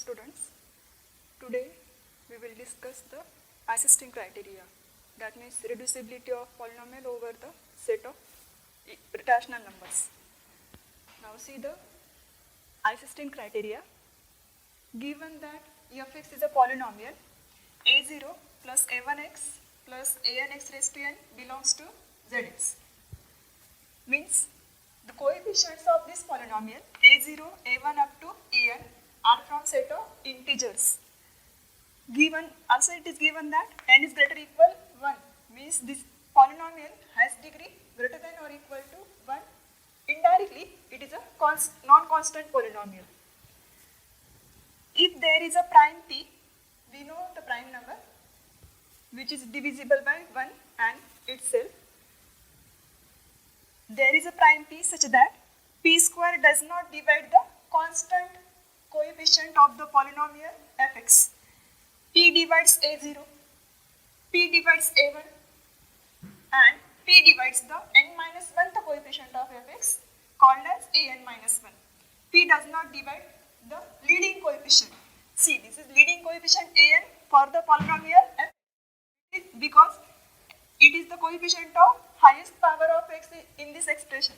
students. Today we will discuss the Eisenstein criteria, that means reducibility of polynomial over the set of rational numbers. Now see the Eisenstein criteria. Given that fx is a polynomial, a0 plus a1x plus anx raised to n belongs to zx. Means the coefficients of this polynomial a0, a1 up to an are from set of integers. Given also it is given that n is greater or equal 1, means this polynomial has degree greater than or equal to 1. Indirectly it is a non-constant polynomial. If there is a prime p, we know the prime number which is divisible by 1 and itself. There is a prime p such that p square does not divide the constant coefficient of the polynomial fx. P divides a0, p divides a1 and p divides the n minus 1th coefficient of fx called as an minus 1. P does not divide the leading coefficient. See, this is leading coefficient an for the polynomial f because it is the coefficient of highest power of x in this expression.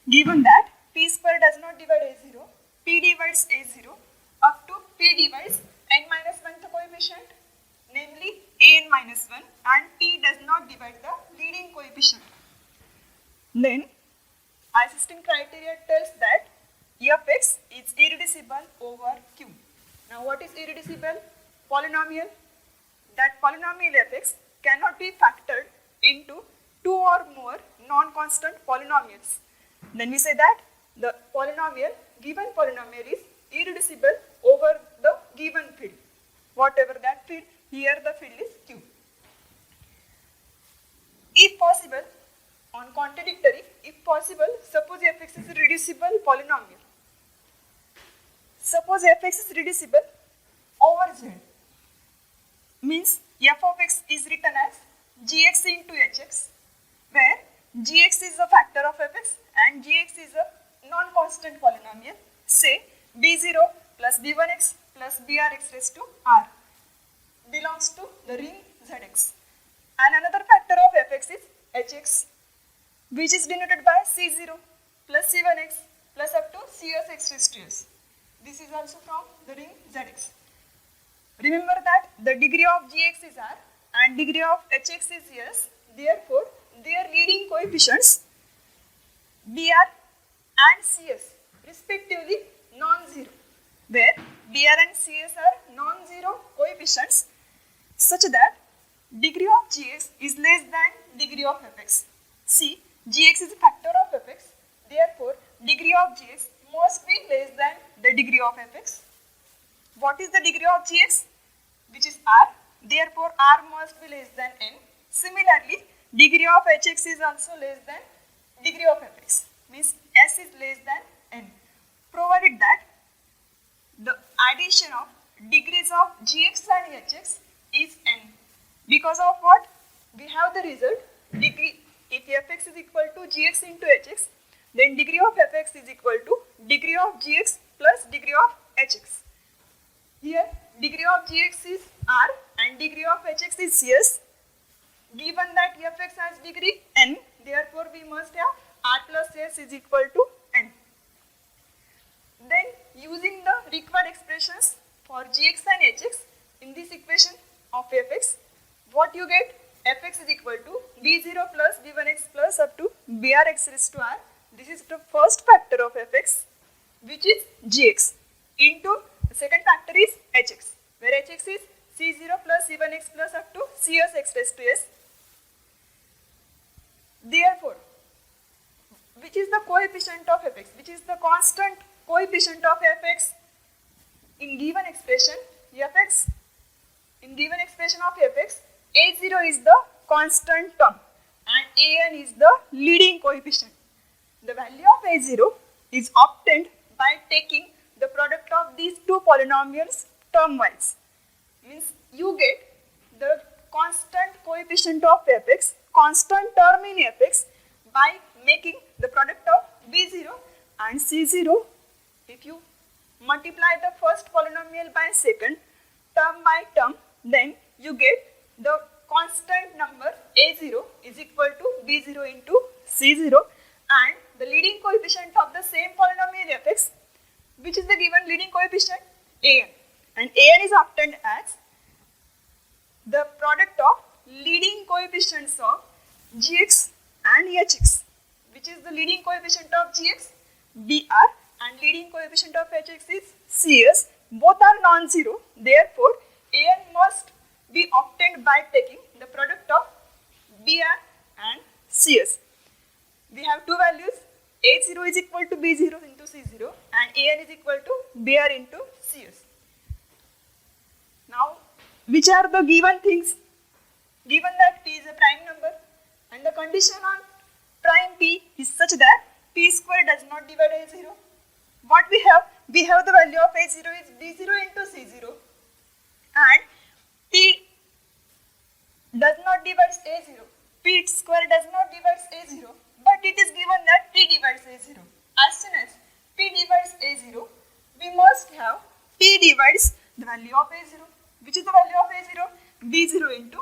Given that p square does not divide a0, p divides a0 up to p divides n minus 1th coefficient, namely an minus 1, and p does not divide the leading coefficient. Then Eisenstein criteria tells that fx is irreducible over q. Now what is irreducible? Polynomial. That polynomial fx cannot be factored into two or more non-constant polynomials. Then we say that the given polynomial is irreducible over the given field. Whatever that field, here the field is q. If possible, on contradictory, if possible, suppose fx is a reducible polynomial. Suppose fx is reducible over z, means f of x is written as gx into hx, where gx is a factor of fx and gx is a non-constant polynomial, say b0 plus b1x plus brx raised to r belongs to the ring zx. And another factor of fx is hx, which is denoted by c0 plus c1x plus up to cs raised to s. This is also from the ring zx. Remember that the degree of gx is r and degree of hx is s. Therefore, their leading coefficients br and cs respectively non-zero, where br and cs are non-zero coefficients such that degree of gx is less than degree of fx. See, gx is a factor of fx, therefore degree of gx must be less than the degree of fx. What is the degree of gx? Which is r, therefore r must be less than n. Similarly, degree of hx is also less than degree of fx, means s is less than n, provided that the addition of degrees of gx and hx is n. Because of what? We have the result degree, if fx is equal to gx into hx, then degree of fx is equal to degree of gx plus degree of hx. Here degree of gx is r and degree of hx is cs. Given that fx has degree n, therefore we must have r plus s is equal to n. Then using the required expressions for gx and hx in this equation of fx, what you get? Fx is equal to b0 plus b1x plus up to brx raised to r. This is the first factor of fx, which is gx, into the second factor is hx, where hx is c0 plus c1x plus up to cs x raised to s. Therefore, which is the coefficient of fx, which is the constant coefficient of fx in given expression fx, in given expression of fx, a0 is the constant term and an is the leading coefficient. The value of a0 is obtained by taking the product of these two polynomials term-wise. Means you get the constant coefficient of fx, constant term in fx, by making the product of b0 and c0. If you multiply the first polynomial by second, term by term, then you get the constant number a0 is equal to b0 into c0 and the leading coefficient of the same polynomial fx, which is the given leading coefficient an, and an is obtained as the product of leading coefficients of gx and hx, which is the leading coefficient of gx br and leading coefficient of hx is cs. Both are non-zero, therefore an must be obtained by taking the product of br and cs. We have two values, a0 is equal to b0 into c0 and an is equal to br into cs. Now, which are the given things? Given that p is a prime number and the condition on prime p is such that p square does not divide a0. What we have? We have the value of a0 is b0 into c0 and p does not divide a0. P square does not divide a0, but it is given that p divides a0. As soon as p divides a0, we must have p divides the value of a0. Which is the value of a0? b0 into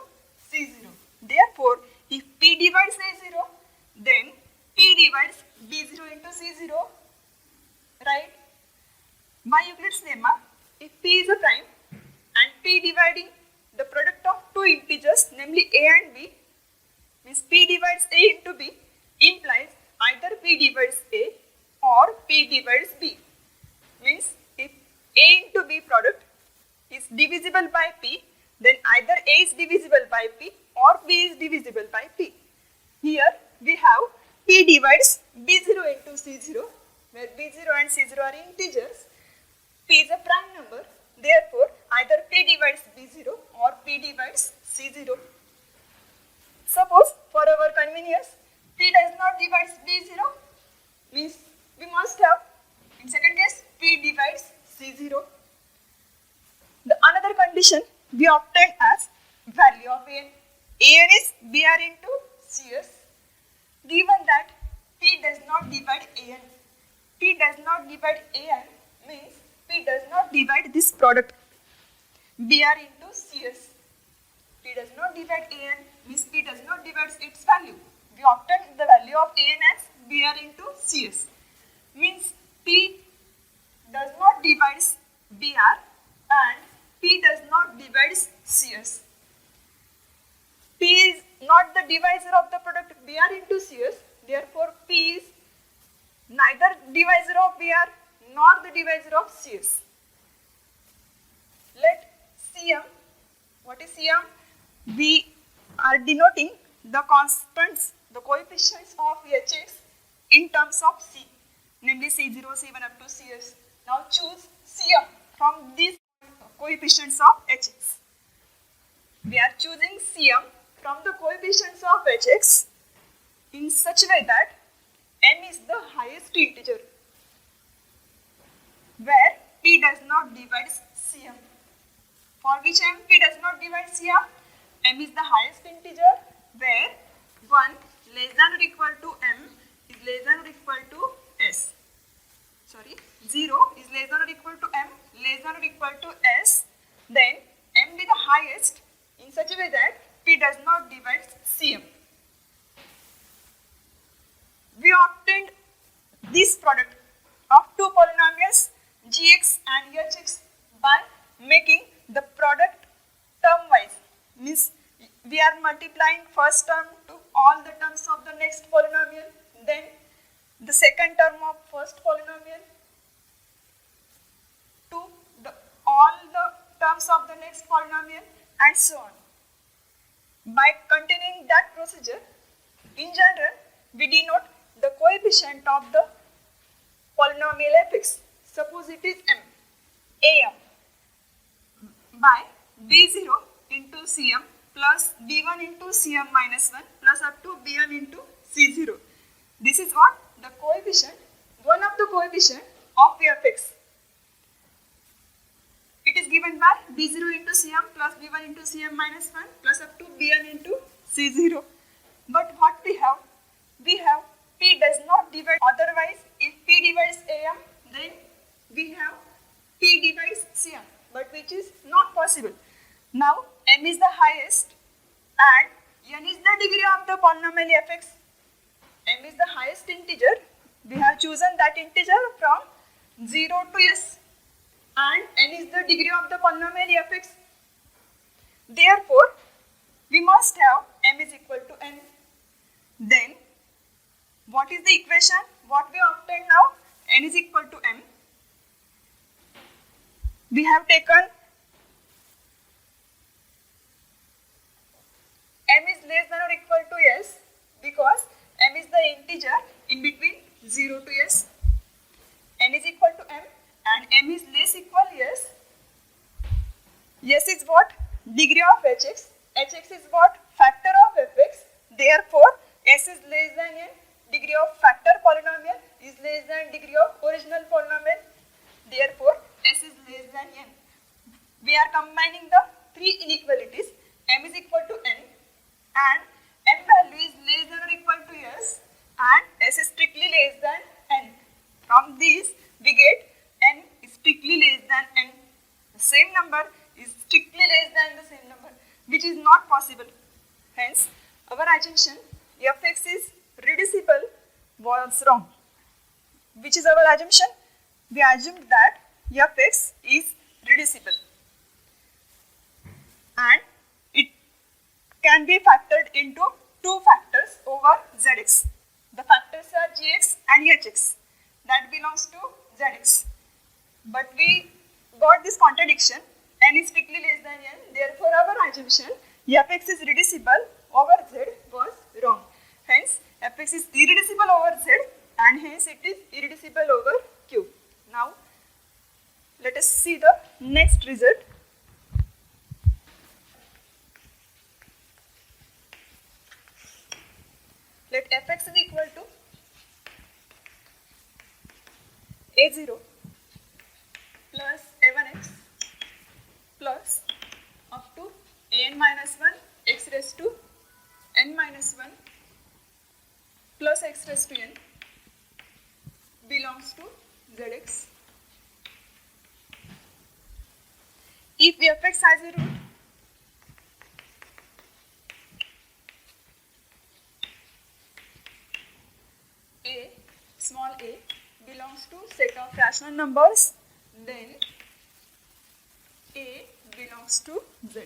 c0. Therefore, if p divides a0, then p divides b0 into c0, right? By Euclid's lemma, if p is a prime and p dividing the product of two integers, namely a and b, means p divides a into b, implies either p divides a or p divides b. Means if a into b product is divisible by p, then either a is divisible by p or b is divisible by p. Here we have p divides b0 into c0, where b0 and c0 are integers. P is a prime number, therefore either p divides b0 or p divides c0. Suppose for our convenience, p does not divide b0, means we must have, in second case, p divides c0. The another condition we obtained as value of an. An is br into cs. Given that p does not divide an, p does not divide an means p does not divide this product br into cs. P does not divide an means p does not divide its value. We obtained the value of an as br into cs. Means p does not divide br and p does not divide cs. P is not the divisor of the product br into cs, therefore p is neither divisor of br nor the divisor of cs. Let Cm, what is Cm? We are denoting the constants, the coefficients of hx in terms of c, namely c0, c1 up to cs. Now choose Cm from these coefficients of hx. We are choosing Cm from the coefficients of hx in such a way that m is the highest integer, where p does not divide Cm. For which m p does not divide Cm, m is the highest integer, where 1 less than or equal to m is less than or equal to s. 0 is less than or equal to m, less than or equal to s, then m be the highest in such a way that p does not divide Cm. We obtained this product of two polynomials gx and hx by making the product term-wise. Means we are multiplying first term to all the terms of the next polynomial, then the second term of first polynomial to all the terms of the next polynomial and so on. By continuing that procedure, in general, we denote the coefficient of the polynomial fx. Suppose it is m, am, by b0 into cm plus b1 into cm minus 1 plus up to bn into c0. This is what? The coefficient, one of the coefficient of fx. It is given by b0 into cm plus b1 into cm minus 1 plus up to bn into c0. But what we have? We have p does not divide, otherwise if p divides am, then we have P divides Cm, but which is not possible. Now m is the highest and n is the degree of the polynomial fx. M is the highest integer. We have chosen that integer from 0 to s, and n is the degree of the polynomial fx. Therefore, we must have m is equal to n. Then, what is the equation? What we obtained now? N is equal to m. We have taken m is less than or equal to s because m is the integer in between 0 to s. N is equal to m and m is less equal s. S is what? Degree of hx. Hx is what? Factor of fx. Therefore, s is less than n. Degree of factor polynomial is less than degree of original polynomial. Therefore, s is less than n. We are combining the three inequalities. M is equal to n and m value is less than or equal to s and s is strictly less than n. From these, we get n is strictly less than n. The same number is strictly less than the same number, which is not possible. Hence, our assumption fx is reducible was wrong. Which is our assumption? We assumed that fx is reducible and it can be factored into two factors over zx. The factors are gx and hx. That belongs to zx. But we got this contradiction. N is strictly less than n. Therefore, our assumption fx is reducible over z was wrong. Hence, fx is irreducible over z and hence it is irreducible over q. Now, let us see the next result. Let fx is equal to a0 plus a1x plus up to an minus 1 x raised to n minus 1 plus x raised to n belongs to zx. If fx has a root, a, small a, belongs to set of rational numbers, then a belongs to z.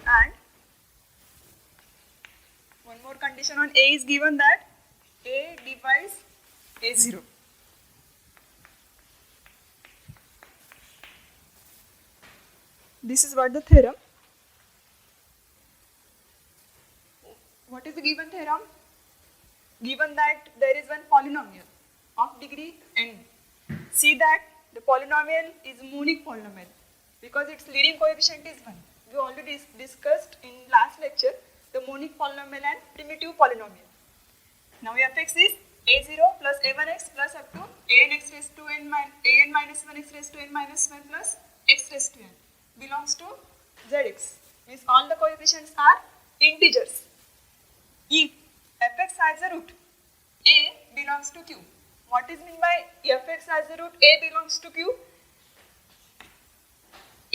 And one more condition on a is given that a divides a0. This is what the theorem. What is the given theorem? Given that there is one polynomial of degree n. See that the polynomial is monic polynomial because its leading coefficient is 1. We already discussed in last lecture the monic polynomial and primitive polynomial. Now fx is a0 plus a1x plus up to an x raised to n minus 1 x raised to n minus 1 plus x raised to n belongs to zx. Means all the coefficients are integers. If fx has a root, a belongs to q. What is meant by fx has a root, a belongs to q?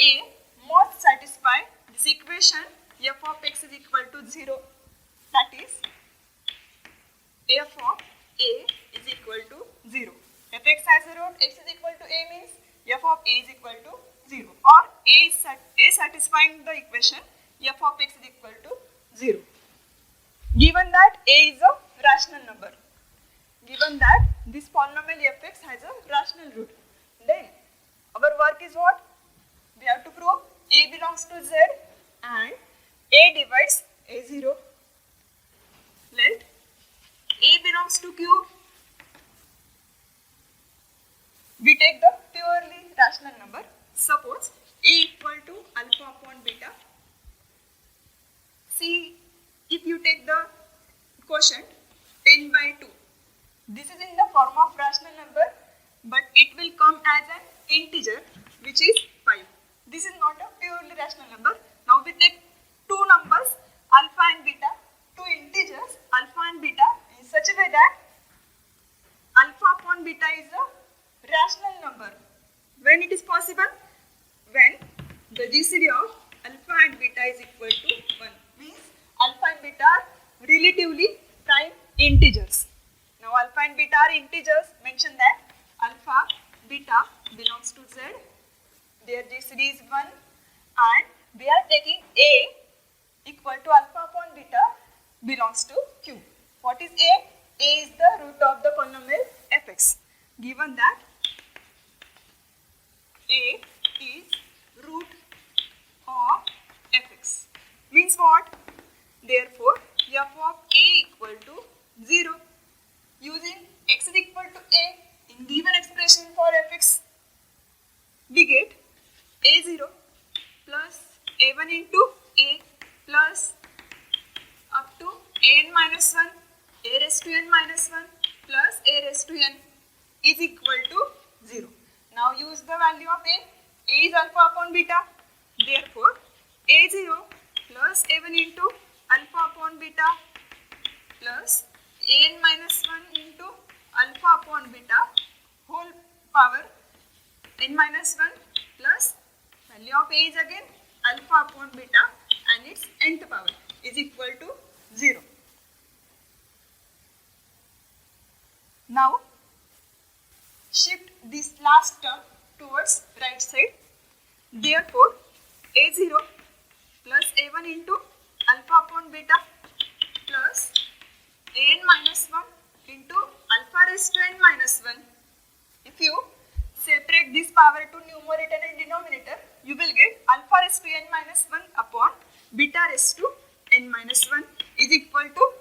A must satisfy this equation f of x is equal to 0. That is, f of a is equal to 0. Fx has a root, x is equal to a means f of a is equal to 0. Or a is satisfying the equation f of x is equal to 0. Given that a is a rational number, given that this polynomial fx has a rational root, then our work is what? We have to prove a belongs to z and a divides a0. Let a belongs to q. We take the purely rational number. Suppose a equal to alpha upon beta. See, if you take the quotient 10 by 2, this is in the form of rational number, but it will come as an integer, which is 5. This is not a purely rational number. Now we take two numbers, alpha and beta, two integers, alpha and beta, in such a way that alpha upon beta is a rational number. When it is possible? When the GCD of alpha and beta is equal to 1. Means alpha and beta are relatively prime integers. Now alpha and beta are integers. Mention that alpha, beta belongs to Z. Their GCD is 1 and we are taking A equal to alpha upon beta belongs to Q. What is A? A is the root of the polynomial fx. Given that A is root of fx. Means what? Therefore, f of A equal to 0. Using x is equal to A in given expression for fx, we get A0 plus A1 into A plus up to an minus 1, a raised to n minus 1 plus a raised to n is equal to 0. Now use the value of A. A is alpha upon beta. Therefore, A0 plus A1 into alpha upon beta plus an minus 1 into alpha upon beta whole power n minus 1 plus value of A is again alpha upon beta and its nth power is equal to 0. Now shift this last term towards right side. Therefore, A0 plus A1 into alpha upon beta plus an minus 1 into alpha raised to n minus 1. If you separate this power to numerator and denominator, you will get alpha raised to n minus 1 upon beta raised to n minus 1 is equal to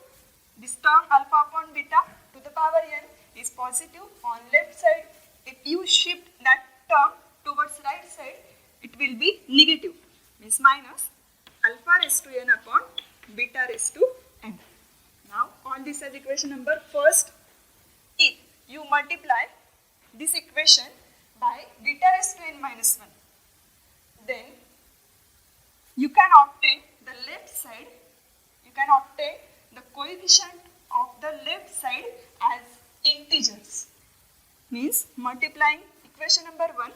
this term alpha upon beta to the power n is positive on left side. If you shift that term towards right side, it will be negative, means minus alpha raised to n upon beta raised to n. Now call this as equation number first. If you multiply this equation by beta raised to n minus 1, then you can obtain the left side, you can obtain the coefficient of the left side as integers. Means multiplying equation number 1,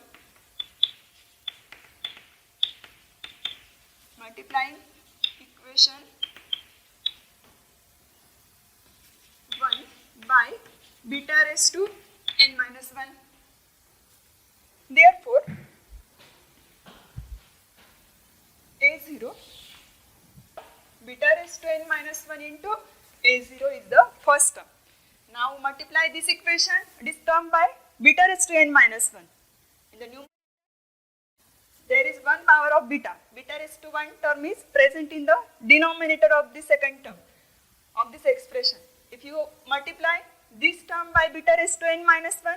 multiplying equation 1 by beta raised to n minus 1. Therefore, A0 beta raised to n minus 1 into A0 is the first term. Now multiply this equation, this term by beta raised to n minus 1. In the numerator, there is one power of beta. Beta raised to 1 term is present in the denominator of the second term of this expression. If you multiply this term by beta raised to n minus 1,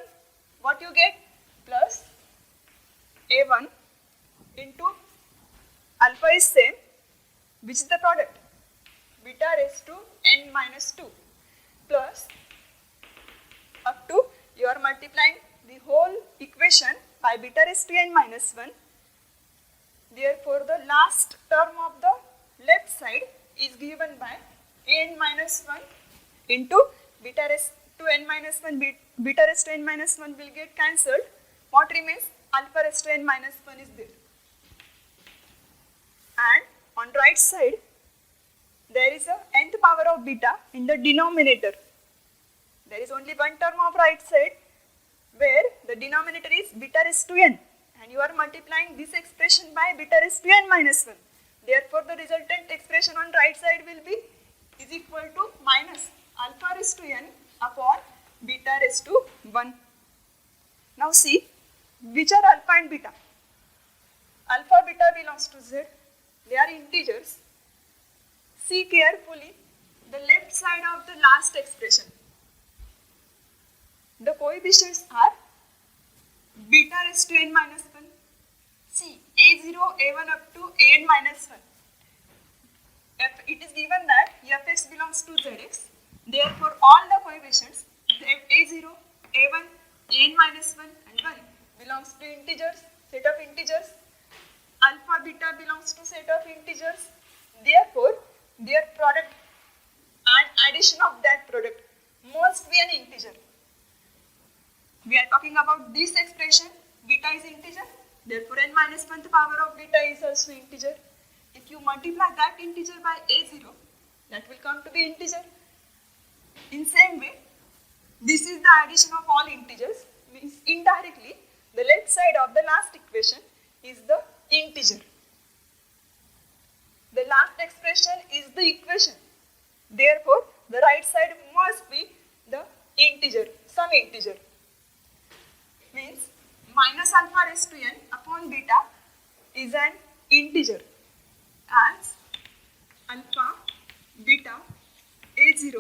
what you get? Plus A1 into alpha is same, which is the product? Beta raised to n minus 2 plus up to you are multiplying the whole equation by beta raised to n minus 1. Therefore, the last term of the left side is given by n minus 1 into beta raised to n minus 1. Beta raised to n minus 1 will get cancelled. What remains? Alpha raised to n minus 1 is there. And on right side, there is a nth power of beta in the denominator. There is only one term of right side where the denominator is beta raised to n, and you are multiplying this expression by beta raised to n minus 1. Therefore, the resultant expression on right side will be is equal to minus alpha raised to n upon beta raised to 1. Now see, which are alpha and beta? Alpha beta belongs to Z. They are integers. See carefully the left side of the last expression. The coefficients are beta raised to n minus 1. See, A0, A1 up to an minus 1. It is given that fx belongs to Zx. Therefore, all the coefficients A0, A1, an minus 1 and 1 belongs to integers, set of integers. Alpha, beta belongs to set of integers. Therefore, their product and addition of that product must be an integer. We are talking about this expression, beta is integer, therefore n minus 1th power of beta is also integer. If you multiply that integer by a0, that will come to be integer. In same way, this is the addition of all integers, means indirectly the left side of the last equation is the integer. The last expression is the equation. Therefore, the right side must be the integer, some integer. Means minus alpha raised to n upon beta is an integer, as alpha, beta, a0,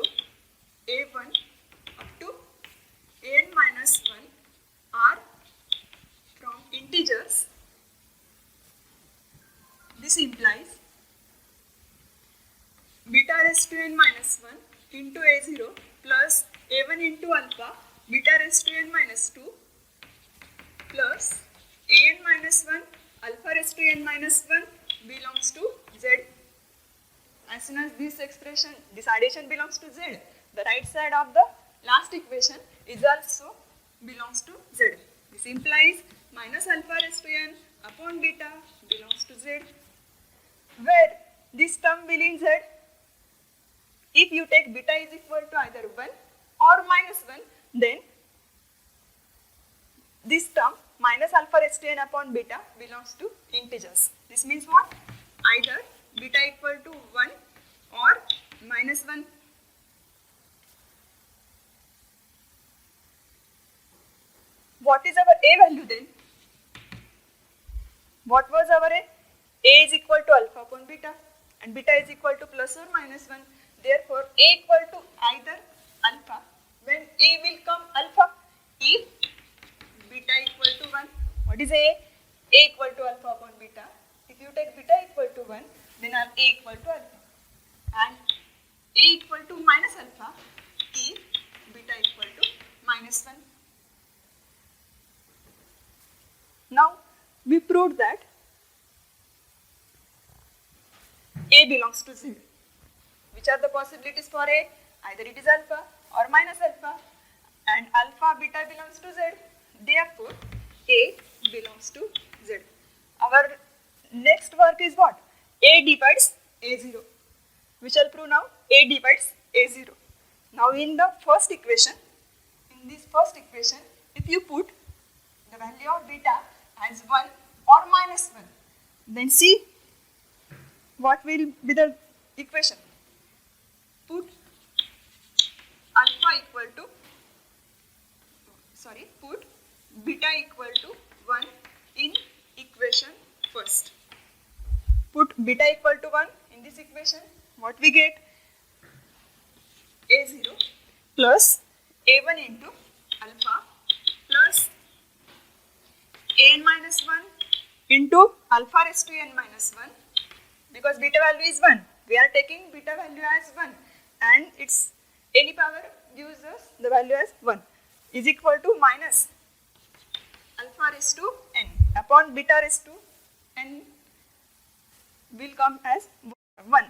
a1 up to an minus 1 are from integers. This implies beta raised to n minus 1 into a0 plus a1 into alpha, beta raised to n minus 2 plus an minus 1, alpha raised to n minus 1 belongs to z. As soon as this expression, this addition belongs to z, the right side of the last equation is also belongs to z. This implies minus alpha raised to n upon beta belongs to z, where this term will in z. If you take beta is equal to either 1 or minus 1, then this term minus alpha raised to n upon beta belongs to integers. This means what? Either beta equal to 1 or minus 1. What is our a value then? What was our a? A is equal to alpha upon beta and beta is equal to plus or minus 1. Therefore, a equal to either alpha, when a will come alpha, if beta equal to 1. What is a? A equal to alpha upon beta. If you take beta equal to 1, then a equal to alpha. And a equal to minus alpha if beta equal to minus 1. Now, we proved that a belongs to z. Which are the possibilities for a? Either it is alpha or minus alpha, and alpha beta belongs to z. Therefore, a belongs to z. Our next work is what? A divides a0. We shall prove now a divides a0. Now in the first equation, if you put the value of beta as 1 or minus 1, then see what will be the equation. Put beta equal to 1 in equation first. Put beta equal to 1 in this equation. What we get? a0 plus a1 into alpha plus an minus 1 into alpha raised to n minus 1. Because beta value is 1, we are taking beta value as 1 and its any power gives us the value as 1 is equal to minus alpha raised to n upon beta raised to n will come as 1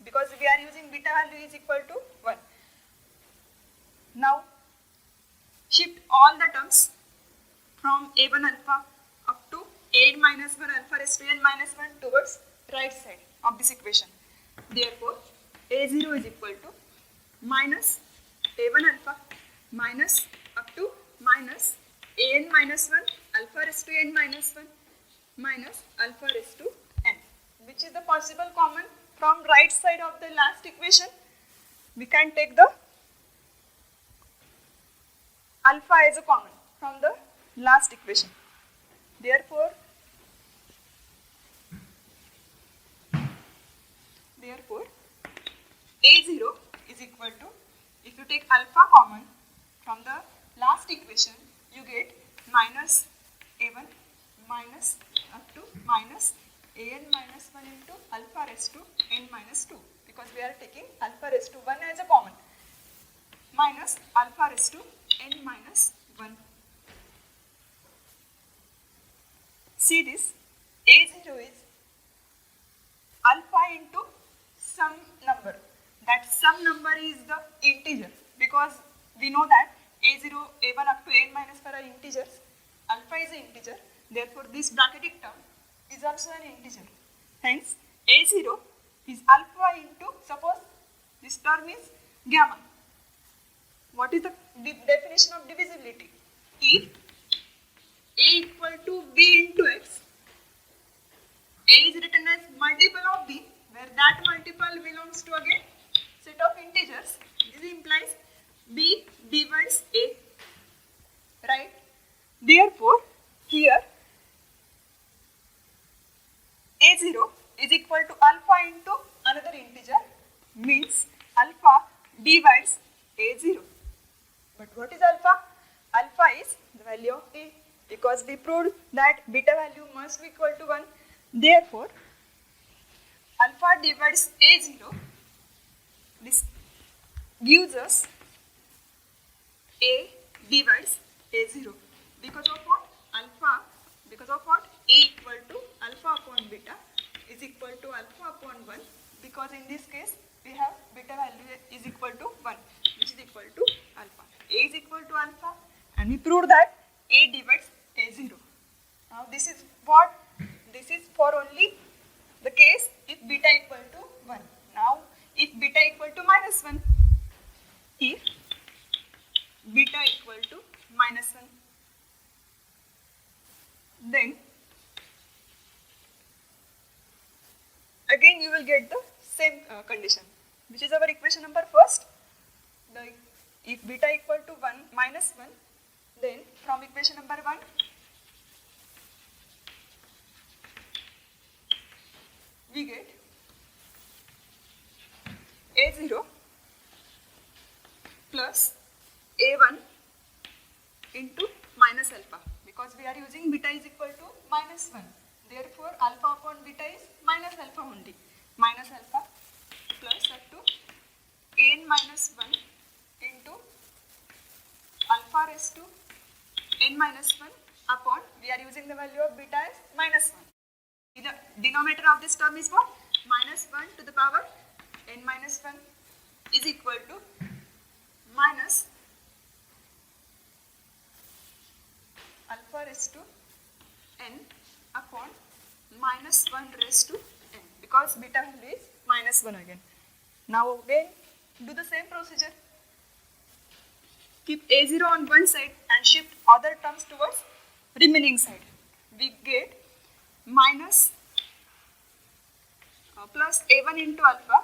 because we are using beta value is equal to 1. Now shift all the terms from a1 alpha up to n minus 1 alpha raised to n minus 1 towards right side of this equation. Therefore, a0 is equal to minus a1 alpha minus up to minus an minus 1 alpha raised to n minus 1 minus alpha raised to n, which is the possible common from right side of the last equation. We can take the alpha as a common from the last equation. Therefore, a0 is equal to, if you take alpha common from the last equation, you get minus a1 minus up to minus an minus 1 into alpha raised to n minus 2, because we are taking alpha raised to 1 as a common, minus alpha raised to n minus 1. See this, a0 is alpha into some number. That some number is the integer, because we know that a0, a1 up to n minus 4 are integers. Alpha is an integer. Therefore, this bracketed term is also an integer. Hence, a0 is alpha into, suppose this term is gamma. What is the definition of divisibility? If a equal to b into x, a is written as multiple of b, where that multiple belongs to again set of integers. This implies b divides a, right? Therefore, here a0 is equal to alpha into another integer, means alpha divides a0. But what is alpha? Alpha is the value of a, because we proved that beta value must be equal to 1. Therefore, alpha divides a0. This gives us a divides a0. Because of what? Alpha, because of what? A equal to alpha upon beta is equal to alpha upon 1. Because in this case, we have beta value is equal to 1, which is equal to alpha. A is equal to alpha, and we proved that a divides a0. Now this is what? This is for only the case if beta equal to 1. Now if beta equal to minus 1, if beta equal to minus 1, then again you will get the same condition, which is our equation number first. If beta equal to 1 minus 1, then from equation number 1, we get a0 plus a1 into minus alpha, because we are using beta is equal to minus 1. Therefore, alpha upon beta is minus alpha only. Minus alpha plus up to n minus 1 into alpha raised to n minus 1 upon, we are using the value of beta as minus 1. The denominator of this term is what? Minus 1 to the power n minus 1 is equal to minus alpha raised to n upon minus 1 raised to n, because beta value is minus 1 again. Now again do the same procedure. Keep a0 on one side and shift other terms towards remaining side. We get minus plus a1 into alpha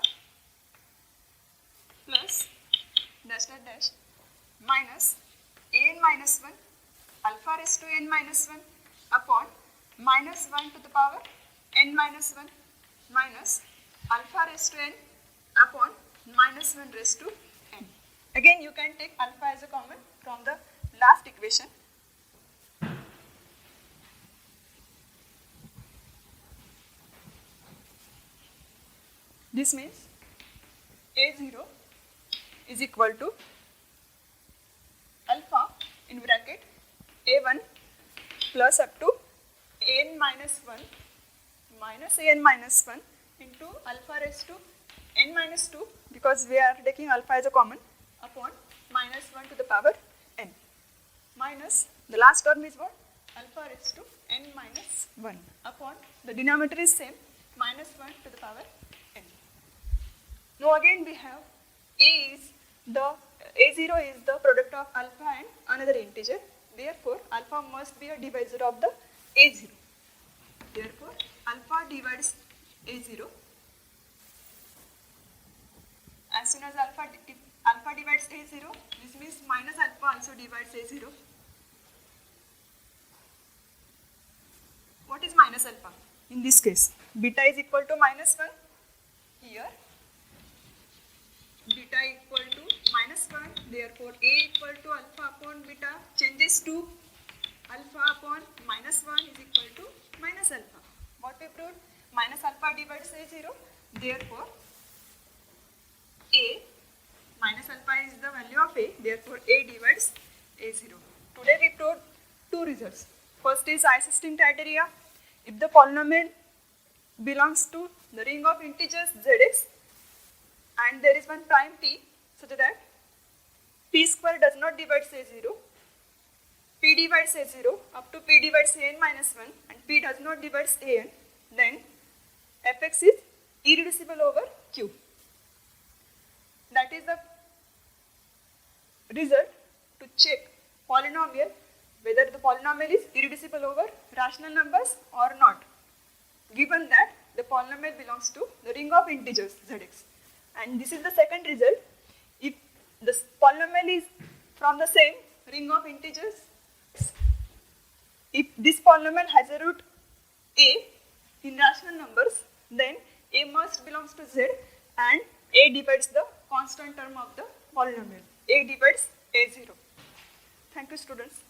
plus dash dash dash minus an minus 1 alpha raised to n minus 1 upon minus 1 to the power n minus 1 minus alpha raised to n upon minus 1 raised to n. Again you can take alpha as a common from the last equation. This means a0 is equal to alpha in bracket a1 plus up to n minus 1 minus an minus 1 into alpha raised to n minus 2, because we are taking alpha as a common, upon minus 1 to the power n, minus the last term is what? Alpha raised to n minus 1 upon, the denominator is same, minus 1 to the power n. Now again we have a0 is the product of alpha and another integer. Therefore, alpha must be a divisor of the a0. Therefore, alpha divides a0. As soon as alpha divides a0, this means minus alpha also divides a0. What is minus alpha? In this case, beta is equal to minus 1. Here, beta equal to minus 1. Therefore, a equal to alpha upon beta changes to alpha upon minus 1 is equal to minus alpha. What we proved? Minus alpha divides a0. Therefore, a minus alpha is the value of a. Therefore, a divides a0. Today we proved two results. First is isosceles criteria. If the polynomial belongs to the ring of integers zx and there is one prime t such that t p square does not divide a0, p divides a0 up to p divides an minus 1 and p does not divide an, then fx is irreducible over q. That is the result to check polynomial, whether the polynomial is irreducible over rational numbers or not, given that the polynomial belongs to the ring of integers Zx. And this is the second result. If the polynomial is from the same ring of integers, if this polynomial has a root a in rational numbers, then a must belongs to z and a divides the constant term of the polynomial. A divides a0. Thank you, students.